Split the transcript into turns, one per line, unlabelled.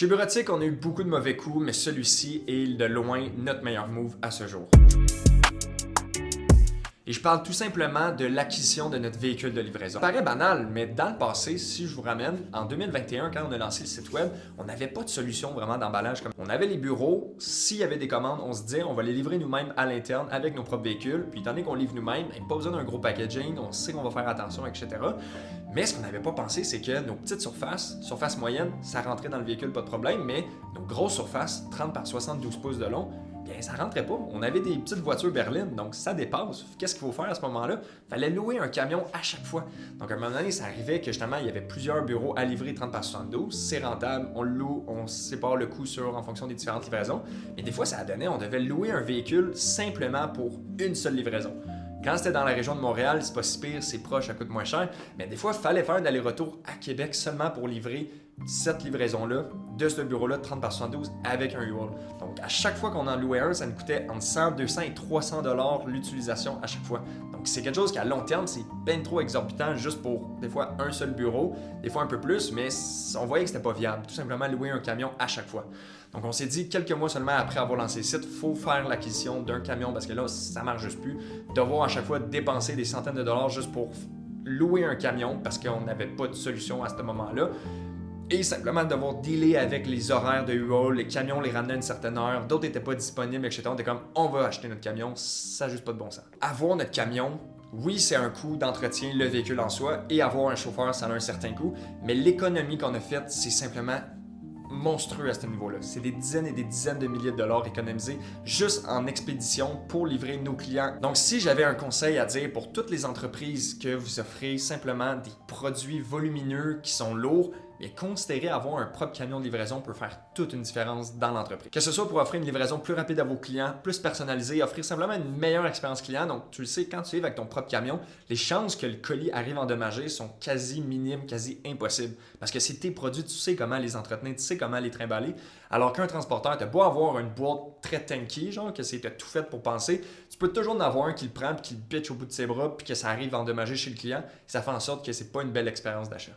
Chez Bureautique, on a eu beaucoup de mauvais coups, mais celui-ci est de loin notre meilleur move à ce jour. Et je parle tout simplement de l'acquisition de notre véhicule de livraison. Ça paraît banal, mais dans le passé, si je vous ramène, en 2021, quand on a lancé le site web, on n'avait pas de solution vraiment d'emballage. On avait les bureaux, s'il y avait des commandes, on se disait on va les livrer nous-mêmes à l'interne avec nos propres véhicules. Puis étant donné qu'on livre nous-mêmes, pas besoin d'un gros packaging, on sait qu'on va faire attention, etc. Mais ce qu'on n'avait pas pensé, c'est que nos petites surfaces moyennes, ça rentrait dans le véhicule, pas de problème, mais nos grosses surfaces, 30 par 72 pouces de long, bien, ça rentrait pas. On avait des petites voitures berlines, donc ça dépasse. Qu'est-ce qu'il faut faire à ce moment-là? Il fallait louer un camion à chaque fois. Donc à un moment donné, ça arrivait que justement, il y avait plusieurs bureaux à livrer 30 par 72. C'est rentable, on le loue, on sépare le coût en fonction des différentes livraisons. Mais des fois, ça donnait, on devait louer un véhicule simplement pour une seule livraison. Quand c'était dans la région de Montréal, c'est pas si pire, c'est proche, ça coûte moins cher. Mais des fois, il fallait faire un aller-retour à Québec seulement pour livrer cette livraison-là de ce bureau-là de 30 par 72 avec un U-Haul. Donc, à chaque fois qu'on en louait un, ça nous coûtait entre 100, 200 et 300 $ l'utilisation à chaque fois. Donc, c'est quelque chose qu'à long terme, c'est bien trop exorbitant juste pour des fois un seul bureau, des fois un peu plus, mais on voyait que c'était pas viable. Tout simplement louer un camion à chaque fois. Donc, on s'est dit, quelques mois seulement après avoir lancé le site, il faut faire l'acquisition d'un camion parce que là, ça marche juste plus. Devoir à chaque fois dépenser des centaines de dollars juste pour louer un camion parce qu'on n'avait pas de solution à ce moment-là. Et simplement devoir dealer avec les horaires de U-Haul, les camions les ramenaient à une certaine heure, d'autres n'étaient pas disponibles, etc. On était comme, on va acheter notre camion, ça n'a juste pas de bon sens. Avoir notre camion, oui, c'est un coût d'entretien, le véhicule en soi, et avoir un chauffeur, ça a un certain coût, mais l'économie qu'on a faite, c'est simplement monstrueux à ce niveau-là. C'est des dizaines et des dizaines de milliers de dollars économisés juste en expédition pour livrer nos clients. Donc, si j'avais un conseil à dire pour toutes les entreprises que vous offrez simplement des produits volumineux qui sont lourds, mais considérez avoir un propre camion de livraison peut faire toute une différence dans l'entreprise. Que ce soit pour offrir une livraison plus rapide à vos clients, plus personnalisée, offrir simplement une meilleure expérience client. Donc, tu le sais, quand tu livres avec ton propre camion, les chances que le colis arrive endommagé sont quasi minimes, quasi impossibles. Parce que c'est tes produits, tu sais comment les entretenir, tu sais comment les trimballer. Alors qu'un transporteur, tu as beau avoir une boîte très tanky, genre que c'est tout fait pour penser, tu peux toujours en avoir un qui le prend puis qui le pitch au bout de ses bras puis que ça arrive endommagé chez le client. Ça fait en sorte que c'est pas une belle expérience d'achat.